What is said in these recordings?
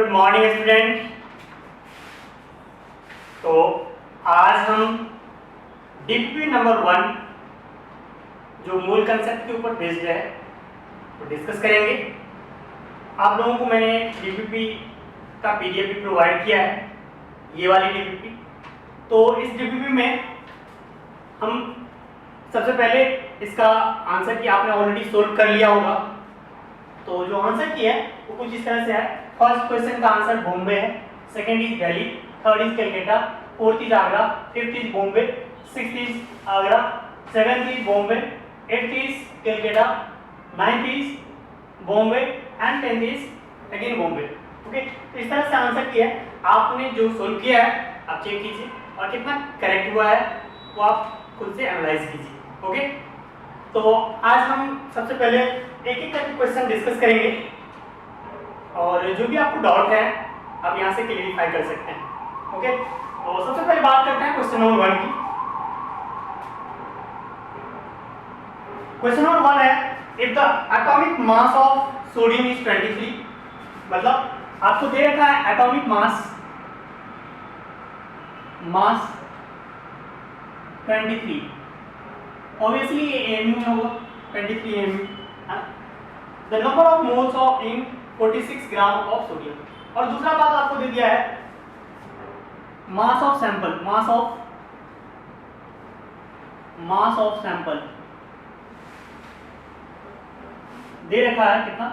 Good morning student. तो आज हम डीपीपी नंबर 1 जो मूल कंसेप्ट के ऊपर बेस्ड है वो डिस्कस करेंगे। आप लोगों को मैंने डीपीपी का पीडीएफ भी प्रोवाइड किया है, ये वाली डीपीपी। तो इस डीपीपी में हम सबसे पहले इसका आंसर की आपने ऑलरेडी सोल्व कर लिया होगा। तो जो आंसर की है वो कुछ इस तरह से है। फर्स्ट क्वेश्चन का आंसर बॉम्बे है, second is Delhi, third is Calcutta, fourth is Agra, fifth is Bombay, sixth is Agra, seventh is Bombay, eighth is Calcutta, ninth is Bombay and tenth is again Bombay. Okay, तो इस तरह से आंसर किया है। आपने जो सोल्व किया है आप चेक कीजिए और कितना करेक्ट हुआ है वो आप खुद से एनालाइज कीजिए। ओके, तो आज हम सबसे पहले एक एक करके क्वेश्चन डिस्कस करेंगे और जो भी आपको डाउट है आप यहाँ से क्लियरिफाई कर सकते हैं। ओके, तो सबसे पहले बात करते हैं क्वेश्चन नंबर 1 की। क्वेश्चन नंबर 1 है, if the atomic mass of sodium is 23, मतलब आपको दे रखा है एटॉमिक मास 23, ऑब्वियसली ये एमयू होगा, 23 amu. The number of moles of in 46 gram of sodium. और दूसरा बात आपको दे दिया है mass of sample, mass of sample दे रखा है कितना,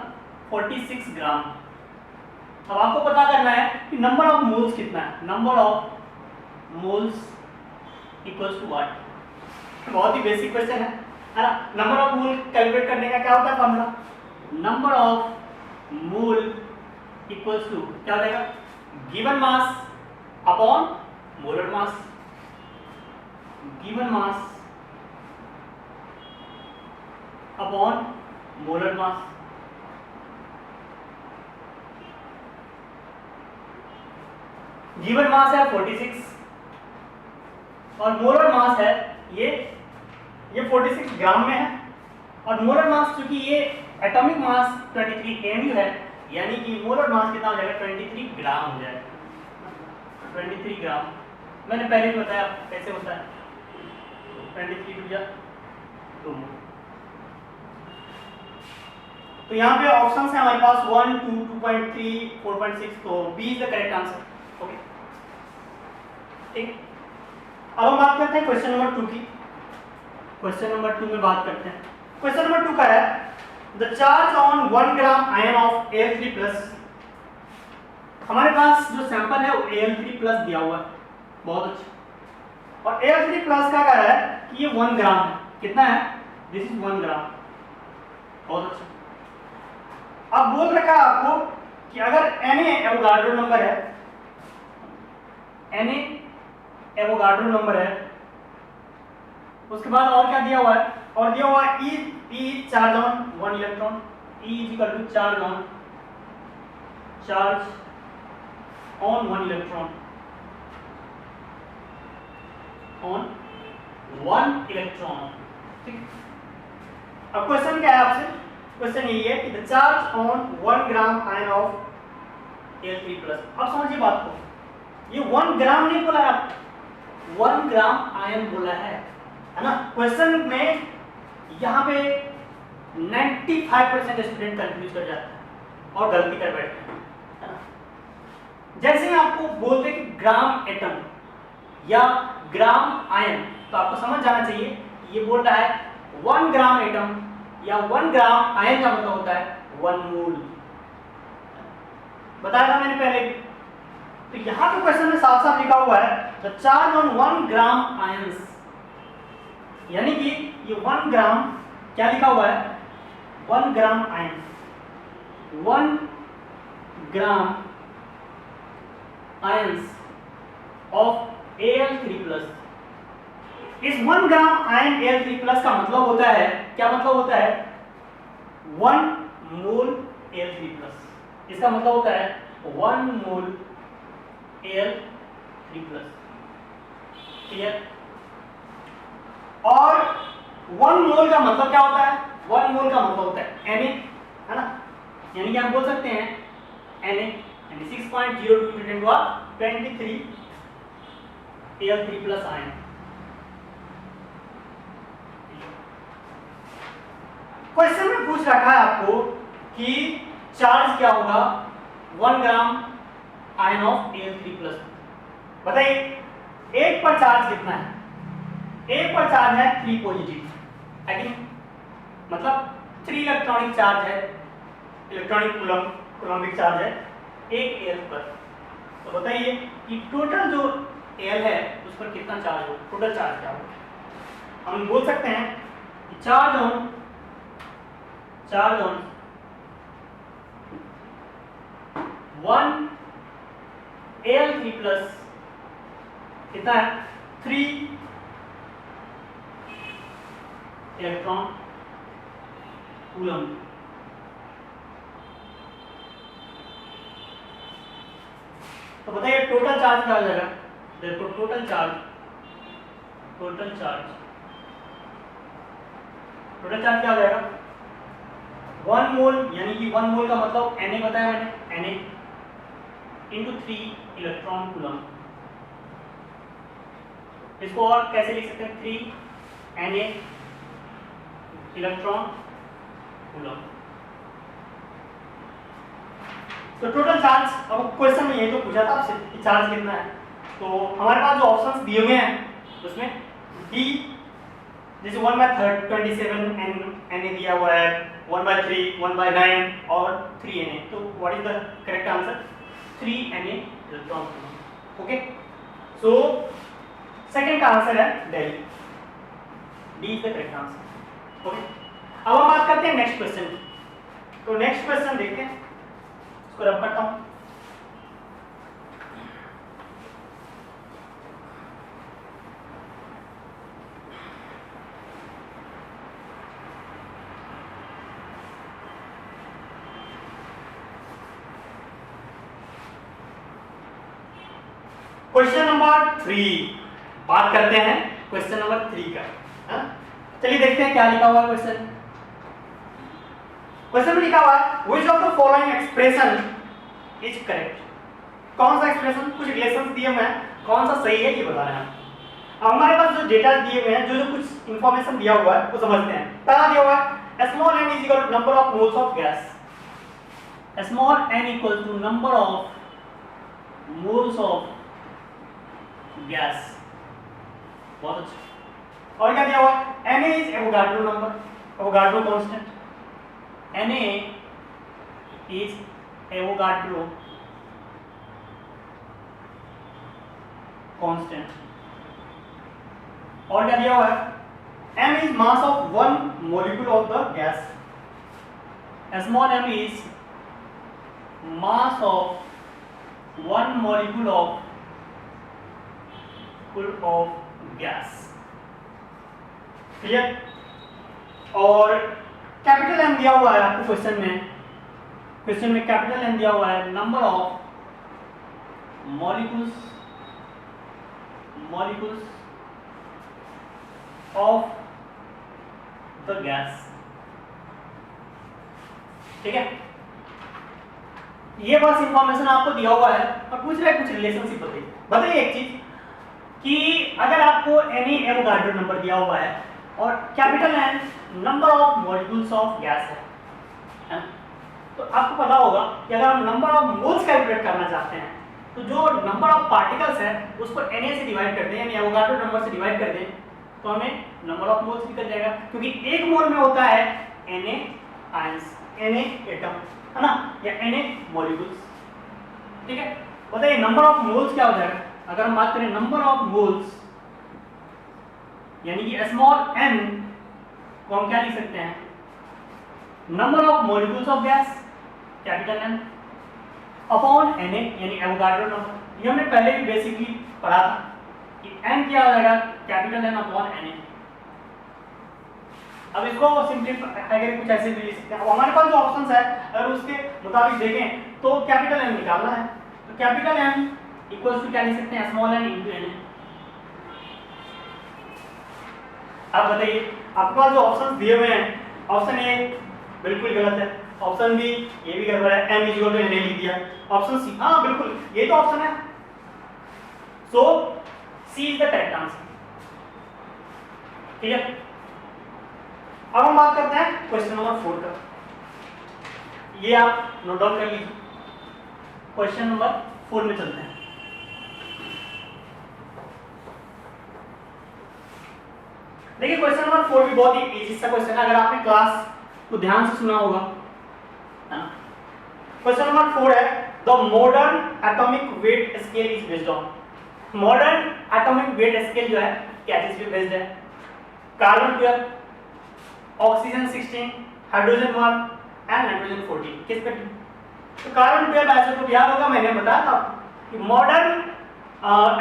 46 ग्राम। अब आपको पता करना है कि नंबर ऑफ मोल्स कितना है। Number of moles equals to what? बहुत ही बेसिक क्वेश्चन है ना। नंबर ऑफ मोल कैलकुलेट करने का क्या होता है formula? Number of mole equals to क्या हो जाएगा, given mass upon molar mass. Given mass upon molar mass. Given mass है 46 और मोलर मास है ये 46 ग्राम में है। और मोलर मास चूंकि ये एटॉमिक मास 23 एमयू है, यानी कि मोलर मास कितना हो जाएगा, 23 ग्राम हो जाएगा। 23 ग्राम मैंने पहले भी बताया कैसे होता है। 23 टू 2 मोल। तो यहाँ पे ऑप्शंस है हमारे पास 1, 2, 2.3, 4.6, तो B is the correct answer. Okay, ठीक। अब हम बात करते हैं क्वेश्चन नंबर 2 की। क्वेश्चन नंबर 2 में बात करते हैं। क्वेश्चन नंबर 2 का है, the charge on 1 gram ion of Al3+। हमारे पास जो सैंपल है वो Al3+ दिया हुआ है, बहुत अच्छा। और Al3+ का क्या है कि ये 1 ग्राम है। कितना है? दिस इज 1 ग्राम, बहुत अच्छा। अब बोल रखा है आपको कि अगर Na एवोगाड्रो नंबर है, Na एवोगाड्रो नंबर है, उसके बाद और क्या दिया हुआ है, और दिया हुआ है E charge on 1 electron, E is equal to charge on 1 electron on 1 electron. ठीक। अब क्वेश्चन क्या है आपसे? क्वेश्चन यही है कि the charge on 1 gram ion of Al3+। अब समझिए बात को, ये 1 ग्राम नहीं बोला है, 1 ग्राम आयन बोला है ना। क्वेश्चन में यहाँ पे 95% स्टूडेंट कंफ्यूज कर जाता है और गलती कर बैठते हैं, है ना। जैसे ही आपको बोलते कि ग्राम एटम या ग्राम आयन, तो आपको समझ जाना चाहिए ये बोल रहा है 1 ग्राम एटम या 1 ग्राम आयन का मतलब होता है 1 मोल। बताया था मैंने पहले भी। तो यहाँ पे क्वेश्चन में साफ साफ लिखा हुआ है the charge on 1 gram ions, यानी कि ये 1 ग्राम क्या लिखा हुआ है, 1 gram ion, 1 gram ions of Al3+। इस 1 ग्राम आयन Al3+ का मतलब होता है, क्या मतलब होता है, 1 मोल Al3+। इसका मतलब होता है 1 मोल Al3+। क्लियर? और 1 मोल का मतलब क्या होता है? 1 मोल का मतलब होता है Na, है ना। यानी कि आप बोल सकते हैं Na यानी 6.02 × 10⁻23 Al3 प्लस आयन। क्वेश्चन में पूछ रखा है आपको कि चार्ज क्या होगा 1 gram ion of Al3 plus. बताइए एक पर चार्ज कितना है? एक पर चार्ज है 3 पॉजिटिव, मतलब 3 इलेक्ट्रॉनिक चार्ज है, इलेक्ट्रॉनिक कूलम्बिक चार्ज है एक Al पर। तो बताइए कि टोटल जो Al है उस पर कितना चार्ज होगा, टोटल चार्ज क्या होगा? हम बोल सकते हैं कि चार्ज ऑन 1 Al3 प्लस कितना है 3 इलेक्ट्रॉन कूलम्ब। तो बताइए टोटल चार्ज क्या हो जाएगा? देखो टोटल चार्ज क्या हो जाएगा? 1 मोल, यानी कि 1 मोल का मतलब Na बताया मैंने, Na इंटू 3 इलेक्ट्रॉन कूलम्ब। इसको और कैसे लिख सकते हैं? 3 Na इलेक्ट्रॉन कूलम्ब। तो टोटल चार्ज, अब क्वेश्चन में ये तो पूछा था आपसे कि चार्ज कितना है, तो हमारे पास जो ऑप्शंस दिए हुए हैं उसमें डी जैसे 1/27 Na दिया हुआ है, 1/3, 1/9 और 3 Na। तो what is the correct answer? 3 Na electron coulomb. Okay, so second का आंसर है Delhi, D is the correct answer. Okay, अब हम बात करते हैं नेक्स्ट क्वेश्चन की। तो नेक्स्ट क्वेश्चन देखते हैं, इसको रब करता हूं। क्वेश्चन नंबर 3 बात करते हैं, क्वेश्चन नंबर 3 का। हाँ? चलिए देखते हैं क्या लिखा हुआ है क्वेश्चन। क्वेश्चन में लिखा हुआ है which of the following expression is correct. कौन सा एक्सप्रेशन, कुछ रिलेशंस दिए हुए हैं, कौन सा सही है ये बता रहे हैं। अब हमारे पास जो डेटा दिए हुए हैं, जो कुछ इंफॉर्मेशन दिया हुआ है वो समझते हैं। पहला दिया हुआ है small n is equal to number of moles of gas. Small n equal to number of moles of gas. बहुत अच्छा। और क्या दिया हुआ है? Na is Avogadro number, Avogadro constant. Na is Avogadro constant. और क्या दिया हुआ है? m is mass of one molecule of the gas. Small m is mass of one molecule of gas. Clear? और कैपिटल M दिया हुआ है आपको क्वेश्चन में कैपिटल M दिया हुआ है number of molecules of the gas. ठीक है, ये बस इंफॉर्मेशन आपको दिया हुआ है और पूछ रहा है कुछ रिलेशनशिप बताइए एक चीज कि अगर आपको Na एवोगाड्रो नंबर दिया हुआ है और capital N number of molecules of gas है, तो आपको पता होगा कि अगर हम नंबर ऑफ मोल्स कैलकुलेट करना चाहते हैं तो जो नंबर ऑफ पार्टिकल्स है उसको Na से डिवाइड कर दें, यानी एवोगाड्रो नंबर से डिवाइड कर दें, तो हमें नंबर ऑफ मोल्स निकल जाएगा, क्योंकि एक मोल में होता है Na आयंस, Na एटम, है ना, या Na मॉलिक्यूल्स। ठीक है, बताइए नंबर ऑफ मोल्स क्या हो जाएगा? अगर हम बात करें नंबर ऑफ मोल्स, यानी कि स्मॉल n को हम क्या लिख सकते हैं? Number of molecules of gas capital N upon Na, यानी एवोगाड्रो नंबर। ये हमने पहले भी बेसिकली पढ़ा था कि n क्या हो जाएगा? Capital N upon Na। अब इसको सिंपलीफाई करके कुछ ऐसे भी लिख सकते हैं। अब हमारे पास जो ऑप्शंस है अगर उसके मुताबिक देखें तो कैपिटल N निकालना है, तो कैपिटल N इक्वल्स टू क्या लिख सकते हैं? Small n into Na। अब बताइए आपके पास जो ऑप्शंस दिए हुए हैं, ऑप्शन ए बिल्कुल गलत है, ऑप्शन बी ये भी गड़बड़ है, m इक्वल टू na लिख दिया। ऑप्शन सी, हाँ बिल्कुल ये तो ऑप्शन है, सो सी इज द करेक्ट आंसर। ठीक है, अब हम बात करते हैं क्वेश्चन नंबर 4 का। ये आप नोट डाउन कर लीजिए। क्वेश्चन नंबर 4 में चलते हैं। देखिए क्वेश्चन नंबर 4 भी बहुत ही इजी सा क्वेश्चन है, अगर आपने क्लास को ध्यान से सुना होगा। क्वेश्चन नंबर 4 है, the modern atomic weight scale is based on. Modern atomic weight scale जो है क्या चीज पे बेस्ड है? Carbon 12, oxygen 16, hydrogen 1 and nitrogen 14। किस पे? तो कार्बन 12 आइसोटोप याद होगा, मैंने बताया था कि मॉडर्न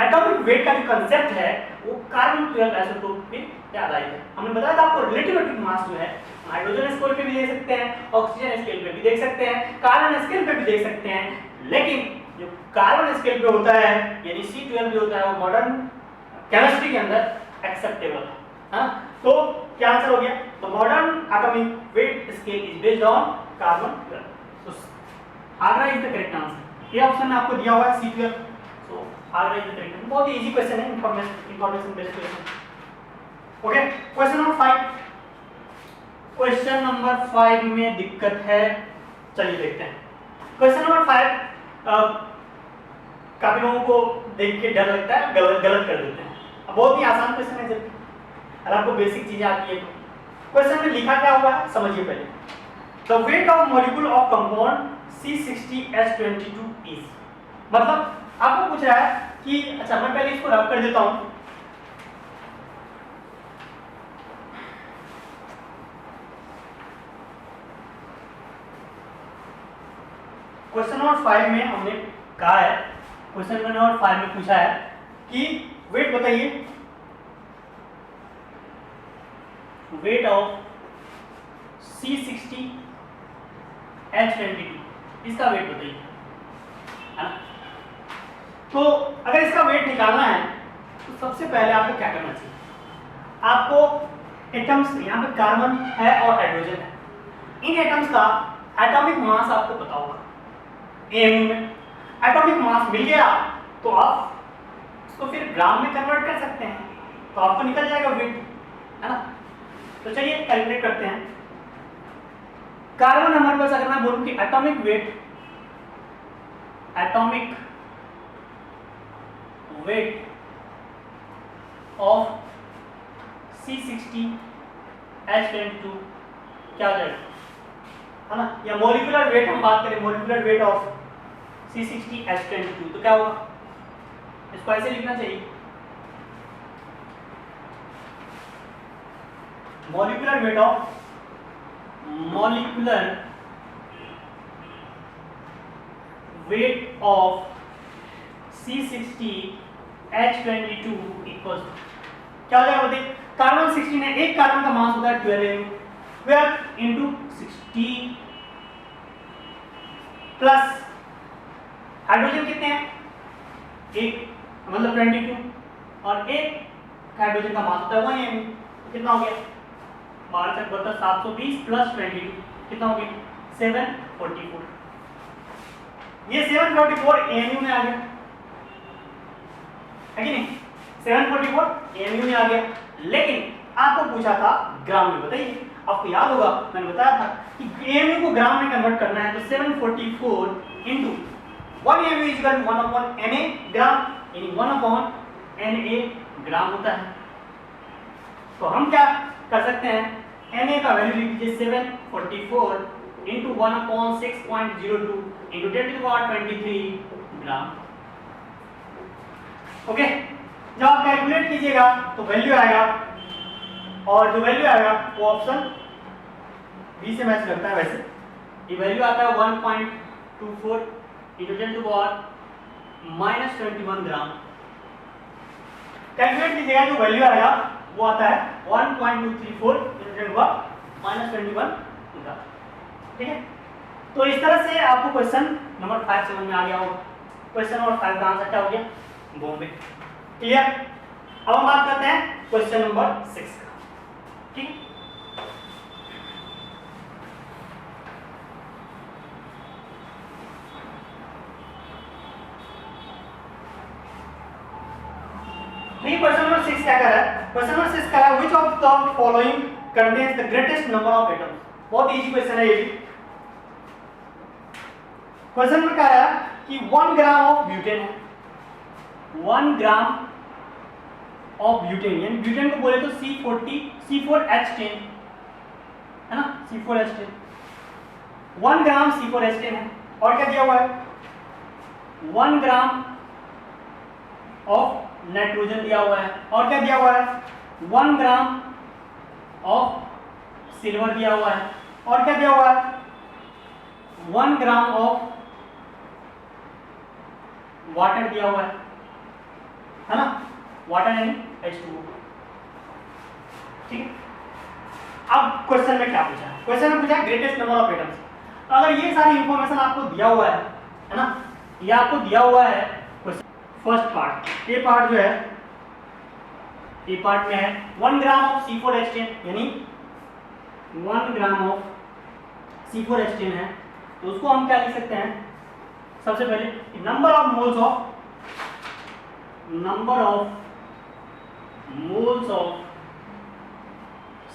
एटॉमिक वेट का जो कंसेप्ट है वो कार्बन 12 आइसोटोप पे याद आएगा। हमने बताया था आपको रिलेटिव एटॉमिक मास जो है हाइड्रोजन स्केल पे भी देख सकते हैं, ऑक्सीजन स्केल पे भी देख सकते हैं, कार्बन स्केल पे भी देख सकते हैं, लेकिन जो कार्बन स्केल पे होता है यानी C12 जो होता है वो मॉडर्न केमिस्ट्री के अंदर एक्सेप्टेबल है। हाँ, तो क्या आंसर हो गया? तो modern atomic weight scale is based on carbon 12। तो Agra is the correct answer. ये ऑप्शन में आपको दिया हुआ है C12, so Agra is the correct answer. बहुत ही इजी क्वेश्चन है, information based question. Okay, question number 5। Question number 5 में दिक्कत है, चलिए देखते हैं। क्वेश्चन नंबर 5 काफी लोगों को देख के डर लगता है, गलत कर देते हैं। अब बहुत ही आसान क्वेश्चन है, जब अगर आपको बेसिक चीजें आती है तो। क्वेश्चन में लिखा क्या हुआ है समझिए पहले। The weight of molecule of compound C60H22 is, मतलब आपको पूछ रहा है कि अच्छा मैं पहले इसको रब कर देता हूं। क्वेश्चन नंबर 5 में हमने कहा है, क्वेश्चन नंबर 5 में पूछा है कि वेट बताइए, वेट ऑफ C60H22 इसका वेट बताइए, है ना? तो अगर इसका वेट निकालना है तो सबसे पहले आपको क्या करना चाहिए? आपको एटम्स, यहाँ पे कार्बन है और हाइड्रोजन है, इन एटम्स का एटॉमिक मास आपको पता होगा। एएमयू में एटॉमिक मास मिल गया तो आप इसको फिर ग्राम में कन्वर्ट कर सकते हैं, तो आपको निकल जाएगा वेट, है ना? तो चलिए कैलकुलेट करते हैं। कार्बन हमारे पास, अगर मैं बोलूं कि एटॉमिक वेट ऑफ C60H22 क्या हो जाएगा, है ना? या मॉलिक्यूलर वेट हम बात करें, मॉलिक्यूलर वेट ऑफ C60H22 तो क्या होगा? इसको ऐसे लिखना चाहिए, molecular weight of C60H22 equals क्या हो जाएगा बताइए? कार्बन 16 है, एक कार्बन का मास होता है 12 into 60 प्लस हाइड्रोजन कितने हैं? एक, मतलब 22, और एक हाइड्रोजन का मास होता है 1 एमयू। कितना हो गया? 12 720 प्लस 22 कितना हो गया? 744। ये 744 एमयू में आ गया, है कि नहीं? 744 एमयू में आ गया, लेकिन आपको पूछा था ग्राम में, बताइए। आपको याद होगा मैंने बताया था कि एमयू को ग्राम में कन्वर्ट करना है, तो 744 into 1 amu is equal to 1/Na gram, यानी 1/Na ग्राम होता है। तो हम क्या कर सकते हैं? Na का वैल्यू लिख दीजिए 744 into 1/6.02 into 10⁻23 ग्राम। ओके, जब आप कैलकुलेट कीजिएगा तो वैल्यू आएगा, और जो वैल्यू आएगा वो ऑप्शन बी से मैच करता है। वैसे ये वैल्यू आता है 1.24 into 10⁻21 ग्राम। कैलकुलेट कीजिएगा, जो वैल्यू आएगा वो आता है 1.234 into 10⁻21 ग्राम। ठीक है, तो इस तरह से आपको क्वेश्चन नंबर 5 समझ में आ गया होगा। क्वेश्चन नंबर 5 का आंसर क्या हो गया? बॉम्बे। क्लियर? अब हम बात करते हैं क्वेश्चन नंबर 6 का। ठीक, देखिए क्वेश्चन नंबर 6 क्या कर रहा है, क्वेश्चन नंबर 6 कह रहा है which of the following contains the greatest number of atoms. बहुत इजी क्वेश्चन है ये भी। क्वेश्चन में कह रहा है कि 1 ग्राम ऑफ ब्यूटेन है, 1 ग्राम ऑफ ब्यूटेन, यानी ब्यूटेन को बोले तो C4H10 है ना, C4H10, 1 ग्राम C4H10 है। और क्या दिया हुआ है, 1 ग्राम ऑफ नाइट्रोजन दिया हुआ है, और क्या दिया हुआ है, 1 ग्राम ऑफ सिल्वर दिया हुआ है, और क्या दिया हुआ है, 1 ग्राम ऑफ वाटर दिया हुआ है ना, वाटर यानी H2O। ठीक है, अब क्वेश्चन में क्या पूछा है, क्वेश्चन में पूछा ग्रेटेस्ट नंबर ऑफ एटम्स। अगर ये सारी इंफॉर्मेशन आपको दिया हुआ है ना, ये आपको दिया हुआ है फर्स्ट पार्ट, ये पार्ट जो है, ये पार्ट में है 1 ग्राम ऑफ C4H10, यानी 1 ग्राम ऑफ C4H10 है, तो उसको हम क्या लिख सकते हैं, सबसे पहले number of moles of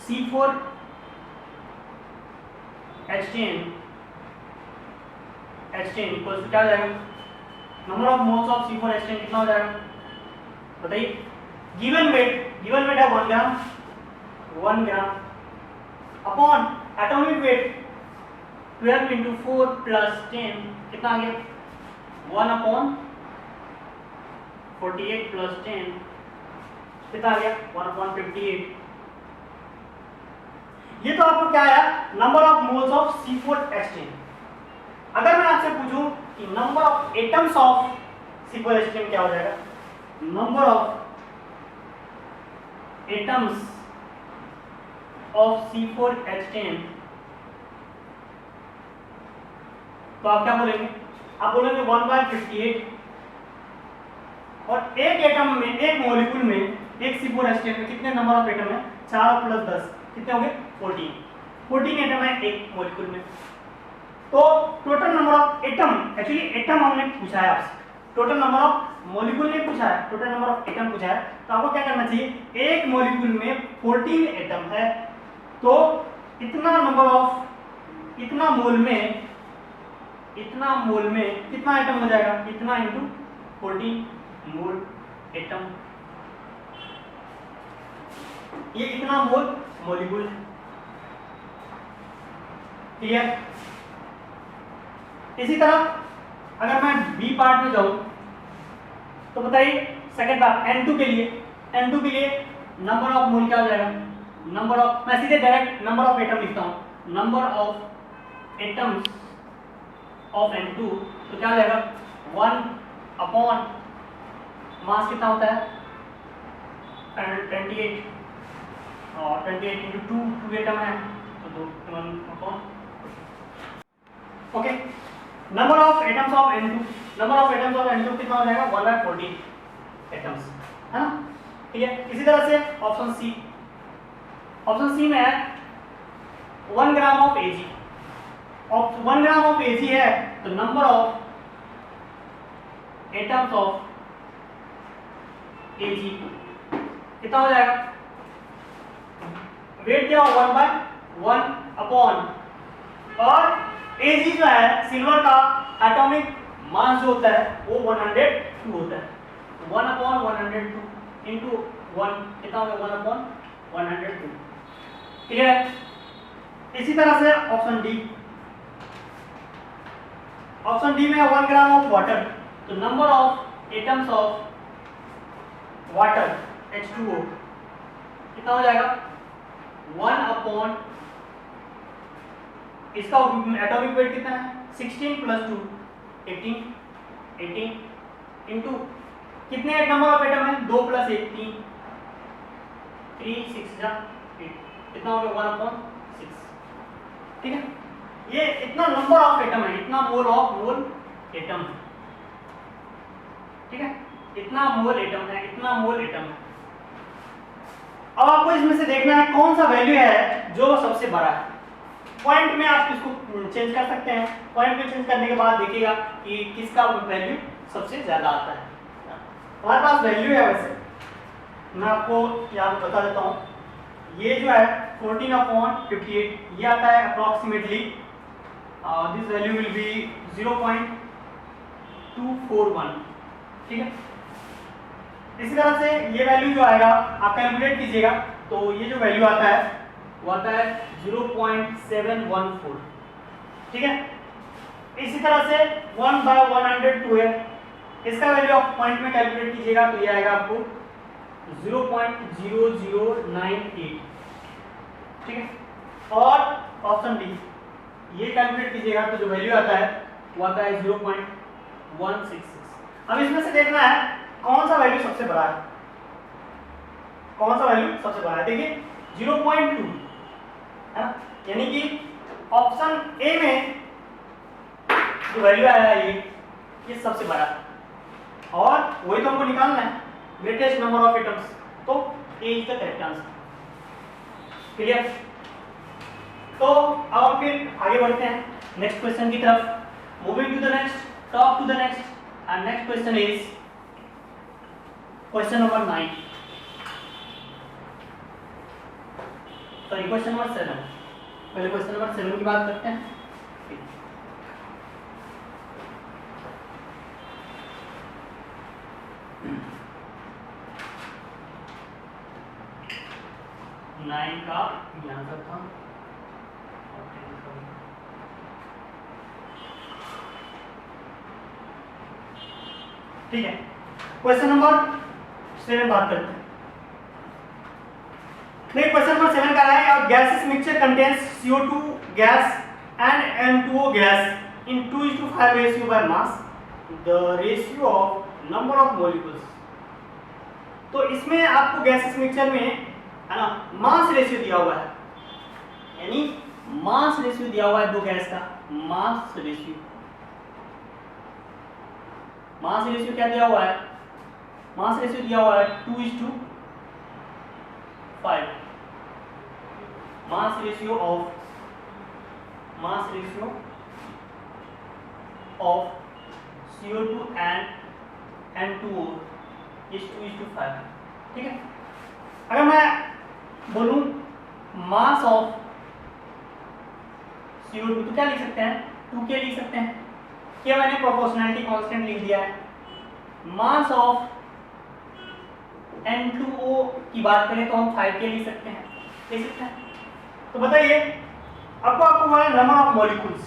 C4H10 equals to क्या हो जाएगा, number of moles of C4H10 कितना हो जाएगा बताइए। गिवन वेट है 1 ग्राम upon atomic weight 12 into 4 plus 10 कितना आ गया, 1 upon 48 plus 10 कितना आ गया, 1 upon 58। ये तो आपको क्या आया, number of moles of C4H10। अगर मैं आपसे पूछूं कि number of atoms of C4H10 क्या हो जाएगा, number of atoms of C4H10, तो आप क्या बोलेंगे, आप बोलेंगे 1/58, और एक एटम में, एक मॉलिक्यूल में, एक C4H10 में कितने नंबर ऑफ एटम है, 4 + 10 कितने हो गए, 14 एटम है एक मॉलिक्यूल में। तो total number of atom, actually atom हमने पूछा है आपसे, टोटल नंबर ऑफ मॉलिक्यूल ने पूछा है, टोटल नंबर ऑफ एटम पूछा है, तो आपको क्या करना चाहिए, एक मॉलिक्यूल में 14 एटम है, तो इतना नंबर ऑफ, इतना मोल में कितना एटम हो जाएगा, इतना इंटू 14 मोल एटम, ये इतना मोल मॉलिक्यूल है। क्लियर। इसी तरह अगर मैं बी पार्ट में जाऊं तो बताइए सेकंड पार्ट N2 के लिए नंबर ऑफ मोल क्या हो जाएगा, नंबर ऑफ, मैं सीधे डायरेक्ट नंबर ऑफ एटम लिखता हूं, number of atoms of N2, तो क्या हो जाएगा, 1 अपॉन मास कितना होता है 28, और 28 into 2 एटम है तो 1 upon, okay. Number of atoms of N2 कितना हो जाएगा, 1/14 एटम्स, है ना, ठीक है। इसी तरह से ऑप्शन सी में है 1 gram of Ag, 1 gram of Ag है, तो number of atoms of Ag कितना हो जाएगा, वेट क्या हो 1/1 अपॉन, और Ag जो है सिल्वर का एटॉमिक मास जो होता है वो 102 होता है, 1/102 इंटू 1 कितना होगा, 1/102। क्लियर है। इसी तरह से ऑप्शन डी में 1 ग्राम ऑफ वाटर, तो number of atoms of water H2O कितना हो जाएगा, 1 अपॉन, इसका एटॉमिक वेट कितना है 16 + 2 18 इंटू कितने नंबर ऑफ एटम है, 2 + 1 3 6 जा 8 कितना हो गया, 1/6। ठीक है, ये इतना नंबर ऑफ एटम है, इतना मोल एटम, ठीक है, इतना मोल एटम है। अब आपको इसमें से देखना है कौन सा वैल्यू है जो सबसे बड़ा है। पॉइंट में आप इसको चेंज कर सकते हैं, पॉइंट में चेंज करने के बाद देखिएगा कि किसका वैल्यू सबसे ज्यादा आता है। हमारे पास वैल्यू है वैसे मैं आपको यहाँ पे बता देता हूँ, ये जो है 14/58 ये आता है approximately, this value will be 0.241, ठीक है। इसी तरह से ये वैल्यू जो आएगा आप कैलकुलेट कीजिएगा, तो ये जो वैल्यू आता है वो आता है 0.714, ठीक है। इसी तरह से 1/102 है, इसका वैल्यू आप पॉइंट में कैलकुलेट कीजिएगा तो ये आएगा आपको 0.0098, ठीक है। और ऑप्शन डी ये कैलकुलेट कीजिएगा तो जो वैल्यू आता है वो आता है 0.166। अब इसमें से देखना है कौन सा वैल्यू सबसे बड़ा है, कौन सा वैल्यू सबसे बड़ा है। देखिए 0.2 है ना, यानी कि ऑप्शन ए में जो वैल्यू आया है ये सबसे बड़ा है, और वही तो हमको निकालना है, ग्रेटेस्ट नंबर ऑफ एटम्स, तो A is the correct answer. Clear? तो अब हम फिर आगे बढ़ते हैं नेक्स्ट क्वेश्चन की तरफ। Moving to the next, top to the next, and next question is question number 9, sorry question number 7। पहले क्वेश्चन नंबर 7 की बात करते हैं। 9 का आंसर था, ठीक है। क्वेश्चन नंबर 7 बात करते हैं। देखिए क्वेश्चन नंबर 7 का है, और gases mixture contains CO2 gas and N2O gas in 2:5 ratio by mass, the ratio of number of molecules. तो इसमें आपको गैसेस मिक्सचर में है ना मास रेशियो दिया हुआ है, यानी मास रेशियो दिया हुआ है दो गैस का, मास रेशियो। मास रेशियो क्या दिया हुआ है? मास रेशियो दिया हुआ है 2:5। Mass ratio of CO2 and N2O is 2:5, ठीक है। अगर मैं बोलूं मास ऑफ CO2 तो क्या लिख सकते हैं? 2K लिख सकते हैं, क्या मैंने प्रोपोर्शनैलिटी कांस्टेंट लिख दिया है। मास ऑफ N2O की बात करें तो हम 5K लिख सकते हैं, लिख सकते हैं। तो बताइए आपको हुआ है नंबर ऑफ मॉलिक्यूल्स,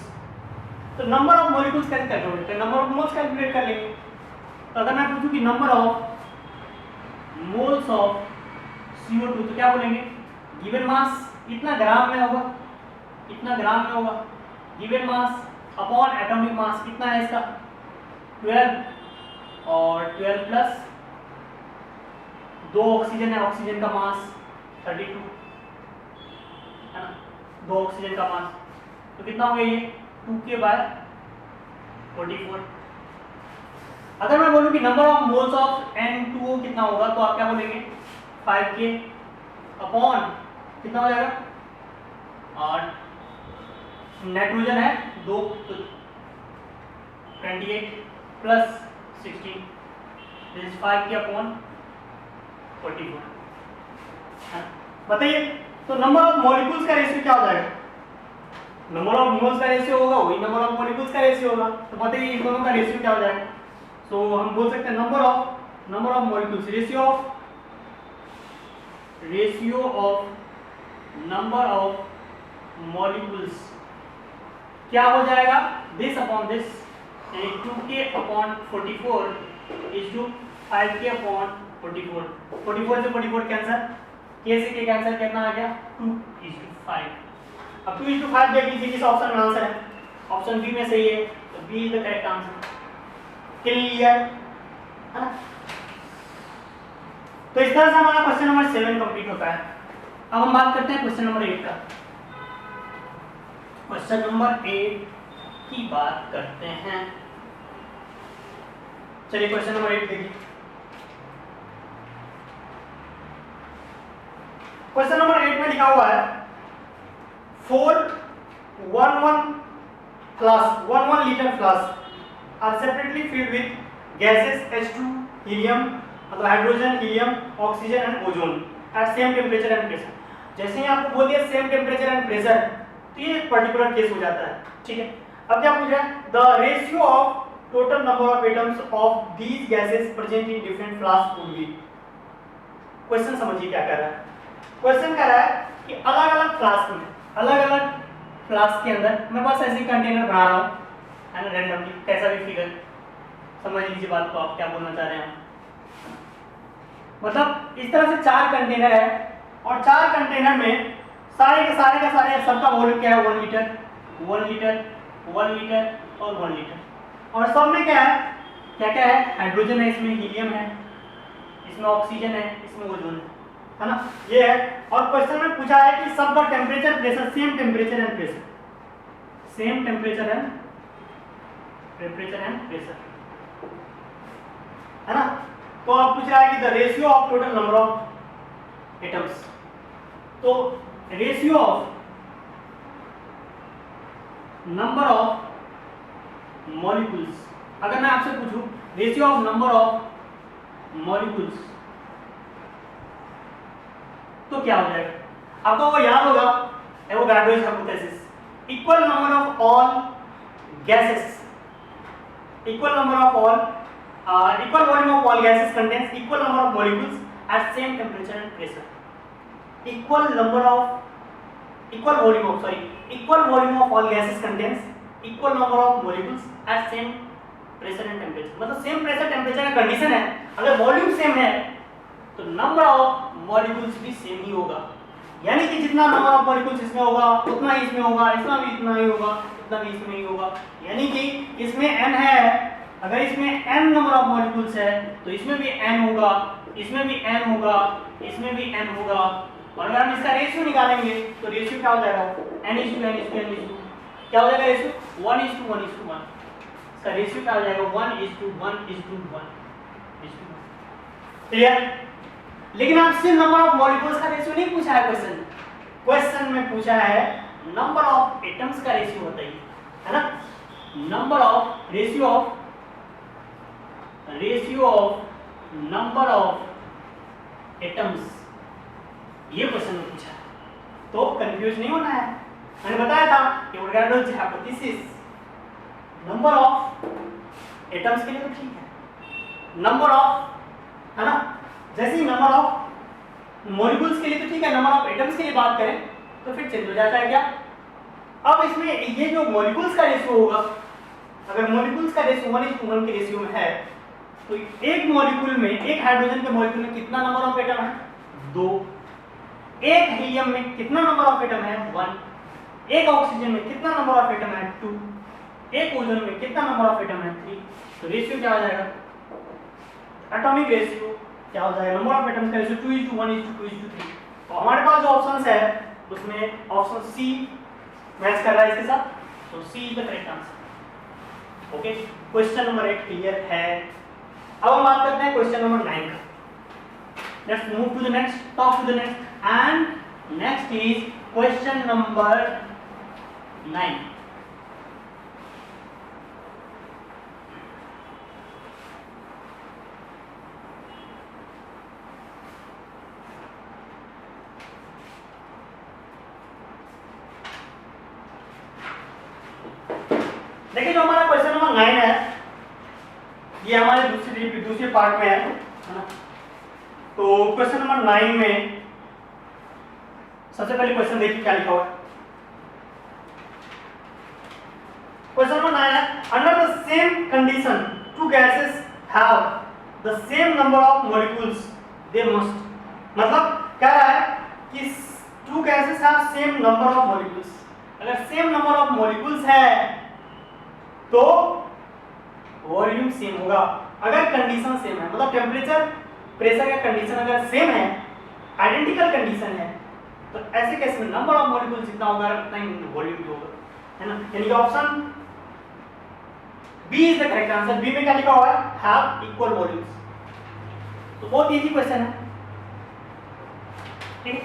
तो नंबर ऑफ मॉलिक्यूल्स कैसे कैलकुलेट करें? नंबर ऑफ मोल्स कैलकुलेट कर लेंगे। तो अगर मैं पूछूं कि number of moles of CO2 तो क्या बोलेंगे? गिवन मास इतना ग्राम में होगा, इतना ग्राम में होगा, given mass upon atomic mass कितना है इसका 12, और 12 प्लस 2 ऑक्सीजन है, ऑक्सीजन का मास 32 है ना, 2 ऑक्सीजन का मास, तो कितना हो गया ये 2K/44। अगर मैं बोलूं कि number of moles of N2O कितना होगा तो आप क्या बोलेंगे 5K अपॉन कितना हो जाएगा, और नाइट्रोजन है 2 तो 28 प्लस 16 दिस 5K अपॉन 44। बताइए तो नंबर ऑफ मॉलिक्यूल्स का रेशियो क्या हो जाएगा? नंबर ऑफ मोल्स का रेशियो होगा वही नंबर ऑफ मॉलिक्यूल्स का रेशियो होगा, तो बताइए इन दोनों का रेशियो क्या हो जाएगा? सो हम बोल सकते हैं number of molecules, ratio of number of molecules क्या हो जाएगा? दिस अपॉन दिस, यानी 2K/44 इज टू 5K/44। 44 से 44 कैंसर, K से K कैंसर, कितना आ गया 2:5। अब 2:5 देख लीजिए किस ऑप्शन में आंसर है, ऑप्शन बी में सही है, तो B is the correct answer. Clear है ना? तो इस तरह से हमारा क्वेश्चन नंबर 7 कंप्लीट होता है। अब हम बात करते हैं क्वेश्चन नंबर 8 का। क्वेश्चन नंबर 8 की बात करते हैं। चलिए क्वेश्चन नंबर 8 देखिए। क्वेश्चन नंबर 8 में लिखा हुआ है 11 liter flask are separately filled with gases H2, helium, मतलब hydrogen, helium, oxygen and ozone at same temperature and pressure. जैसे ही आपको बोल दिया सेम टेम्परेचर एंड प्रेशर, तो ये एक पर्टिकुलर केस हो जाता है, ठीक है। अब क्या पूछ रहा है, the ratio of total number of atoms of these gases present in different flask would be. Question समझिए क्या कर रहा है। क्वेश्चन कह रहा है कि अलग अलग फ्लास्क में, अलग अलग फ्लास्क के अंदर मैं बस ऐसे कंटेनर बना रहा हूँ, है ना, रैंडमली, कैसा भी फिगर, समझ लीजिए बात को आप क्या बोलना चाह रहे हैं। मतलब इस तरह से 4 कंटेनर है और 4 कंटेनर में सारे के सारे का सारे सबका वॉल्यूम क्या है, 1 लीटर 1 लीटर 1 लीटर और 1 लीटर। और सब में क्या है, क्या क्या है, हाइड्रोजन है, इसमें हीलियम है, इसमें ऑक्सीजन है, इसमें ओजोन है ना, ये है। और क्वेश्चन में पूछा है कि सबका temperature pressure same temperature and pressure, same temperature and pressure, है ना। तो अब पूछ रहा है कि the ratio of total number of atoms, तो ratio of number of molecules, अगर मैं आपसे पूछूं ratio of number of molecules, तो क्या हो जाएगा, आपको वो याद होगा, Avogadro's hypothesis, equal number of all gases, equal number of all equal volume of all gases contains equal number of molecules at same temperature and pressure. Equal volume of all gases contains equal number of molecules at same pressure and temperature. मतलब same pressure temperature का condition है, अगर volume same है तो number of molecules भी same ही होगा, यानी कि जितना नंबर ऑफ मॉलिक्यूल्स इसमें होगा उतना ही इसमें होगा, इसमें भी इतना ही होगा, इतना भी इसमें ही होगा। यानी कि इसमें n है, अगर इसमें n नंबर ऑफ मॉलिक्यूल्स है तो इसमें भी n होगा, इसमें भी n होगा, इसमें भी n होगा। और अगर हम इसका रेशियो निकालेंगे तो रेशियो क्या हो जाएगा, n:n:n:2, क्या हो जाएगा रेशियो, 1:1:1। इसका रेशियो क्या हो जाएगा, 1:1:1:1। क्लियर। लेकिन आपसे नंबर ऑफ मॉलिक्यूल्स का रेशियो नहीं पूछा है क्वेश्चन में पूछा है नंबर ऑफ एटम्स का रेशियो बताइए, है ना। Number of ratio of number of atoms, ये क्वेश्चन में पूछा है, तो कंफ्यूज नहीं होना है। मैंने बताया था कि Avogadro's hypothesis number of atoms के लिए तो ठीक है, नंबर ऑफ, है ना, जैसे ही नंबर ऑफ मॉलिक्यूल्स के लिए तो ठीक है, नंबर ऑफ एटम्स के लिए बात करें तो फिर चेंज हो जाता है क्या। अब इसमें ये जो मॉलिक्यूल्स का रेशियो होगा, अगर मॉलिक्यूल्स का रेशियो 1:1 के रेशियो में है तो एक मॉलिक्यूल में, एक हाइड्रोजन के मॉलिक्यूल में कितना नंबर ऑफ एटम है, 2। एक हीलियम में कितना नंबर ऑफ एटम है, 1। एक ऑक्सीजन में कितना नंबर ऑफ एटम है, 2। एक ओजोन में कितना नंबर ऑफ एटम है, 3। तो रेशियो क्या हो जाएगा, एटॉमिक रेशियो क्या हो जाएगा, नंबर ऑफ एटम्स का रेशियो 2:1:2:3। तो हमारे पास जो ऑप्शंस है उसमें ऑप्शन सी मैच कर रहा है इसके साथ, तो C is the correct answer. Okay, question number 8 clear है। अब हम बात करते हैं क्वेश्चन नंबर 9 का। Let's move to the next, talk to the next, and next is question number 9। देखिए जो हमारा क्वेश्चन नंबर 9 है ये हमारे दूसरे पार्ट में है ना। तो क्वेश्चन नंबर 9 में सबसे पहले क्वेश्चन देखिए क्या लिखा हुआ है। क्वेश्चन नंबर 9 है, under the same condition two gases have the same number of molecules they must. मतलब क्या रहा है कि two gases have same number of molecules, अगर सेम नंबर ऑफ मॉलिक्यूल्स है तो वॉल्यूम सेम होगा। अगर कंडीशन सेम है, मतलब टेम्परेचर प्रेशर का कंडीशन अगर सेम है, आइडेंटिकल कंडीशन है, तो ऐसे केस में नंबर ऑफ मॉलिक्यूल्स जितना होगा उतना ही वॉल्यूम भी होगा, है ना। यानी कि option B is the correct answer. B में क्या लिखा हुआ है, हैव इक्वल वॉल्यूम्स। तो बहुत इजी क्वेश्चन है, ठीक है।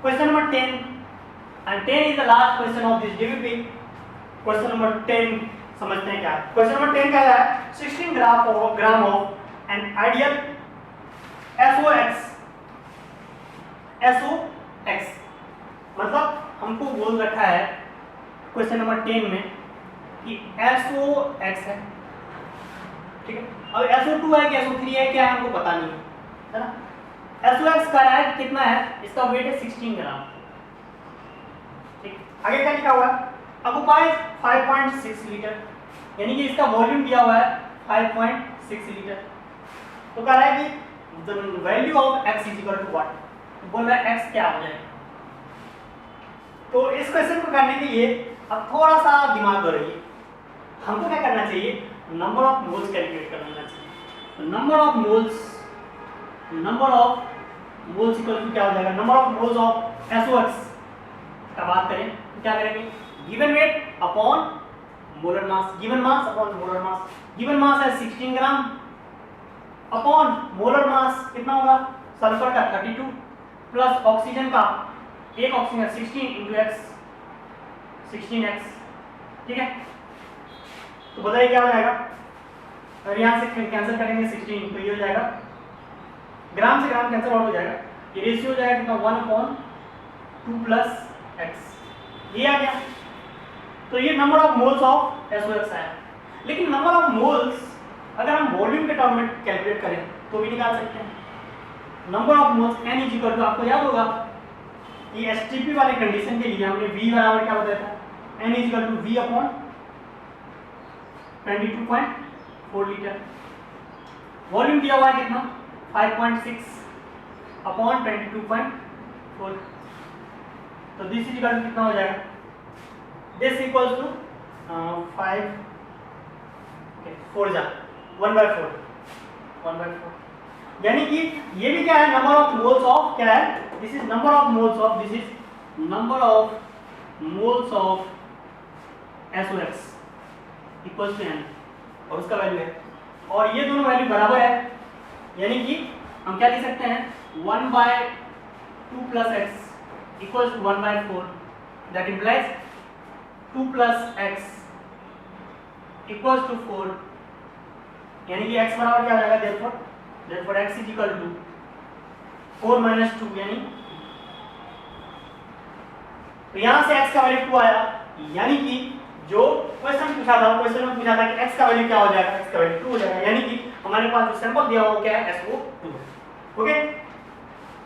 Question number 10 and 10 is the last question of this DVP. Question number 10 समझते हैं क्या है। क्वेश्चन नंबर 10 कह रहा है 16 gram of an ideal SOX मतलब हमको बोल रखा है क्वेश्चन नंबर 10 में कि SOX है, ठीक है। अब SO2 है कि SO3 है क्या है हमको पता नहीं है ना। SOX का है कितना है, इसका वेट है 16 ग्राम, ठीक। आगे क्या लिखा हुआ है, ऑक्युपाइज 5.6 लीटर, यानी कि इसका वॉल्यूम दिया हुआ है 5.6 लीटर। तो कह रहा है कि the value of x is equal to what, बोल रहा है x क्या हो जाएगा। तो इस क्वेश्चन को करने के लिए अब थोड़ा सा दिमाग लगाइए, हमको क्या करना चाहिए, नंबर ऑफ मोल्स कैलकुलेट कर लेना चाहिए। तो number of moles equal to क्या हो जाएगा, number of moles of SOX का बात करें तो क्या करेंगे, given weight upon molar mass, given mass upon molar mass. Given mass है 16 ग्राम अपॉन मोलर मास कितना होगा, सल्फर का 32 प्लस ऑक्सीजन का एक ऑक्सीजन 16 इंटू एक्स 16x, ठीक है। तो बताइए क्या हो जाएगा, अगर यहाँ से कैंसिल करेंगे 16 तो ये हो जाएगा, ग्राम से ग्राम कैंसिल आउट हो जाएगा, ये रेशियो हो जाएगा कितना 1/2 प्लस x, ये आ गया। तो ये number of moles of SOX है। लेकिन नंबर ऑफ मोल्स अगर हम वॉल्यूम के टर्म में कैलकुलेट करें तो भी निकाल सकते हैं। Number of moles n is equal to, आपको याद होगा ये STP वाले कंडीशन के लिए हमने V बराबर क्या बताया था, n is equal to V upon 22.4 litre. Volume दिया हुआ है कितना 5.6 अपॉन 22.4, तो दिस इज इक्वल टू कितना हो जाएगा, दिस इक्वल्स टू 5 4 जा 1/4, यानी कि ये भी क्या है, नंबर ऑफ मोल्स ऑफ क्या है, this is number of moles of, this is number of moles of SOX equals to n, और उसका वैल्यू है, और ये दोनों वैल्यू बराबर है, यानी कि हम क्या लिख सकते हैं 1/2 plus x equals to 1/4, that implies 2 plus x equals to 4, यानी कि x बराबर क्या हो जाएगा, therefore x is equal to 4 minus 2, यानी तो यहां से x का वैल्यू 2 आया, यानी कि जो क्वेश्चन पूछा था, क्वेश्चन में पूछा था कि x का वैल्यू क्या हो जाएगा, x का वैल्यू 2 हो जाएगा, यानी कि हमारे पास जो सैंपल दिया हुआ क्या है, SO2 है। ओके,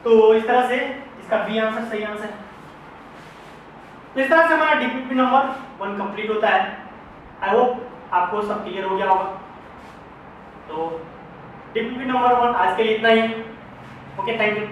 तो इस तरह से इसका बी आंसर सही आंसर है। तो इस तरह से हमारा DPP नंबर 1 कंप्लीट होता है। आई होप आपको सब क्लियर हो गया होगा। तो DPP नंबर 1 आज के लिए इतना ही। Okay, thank you.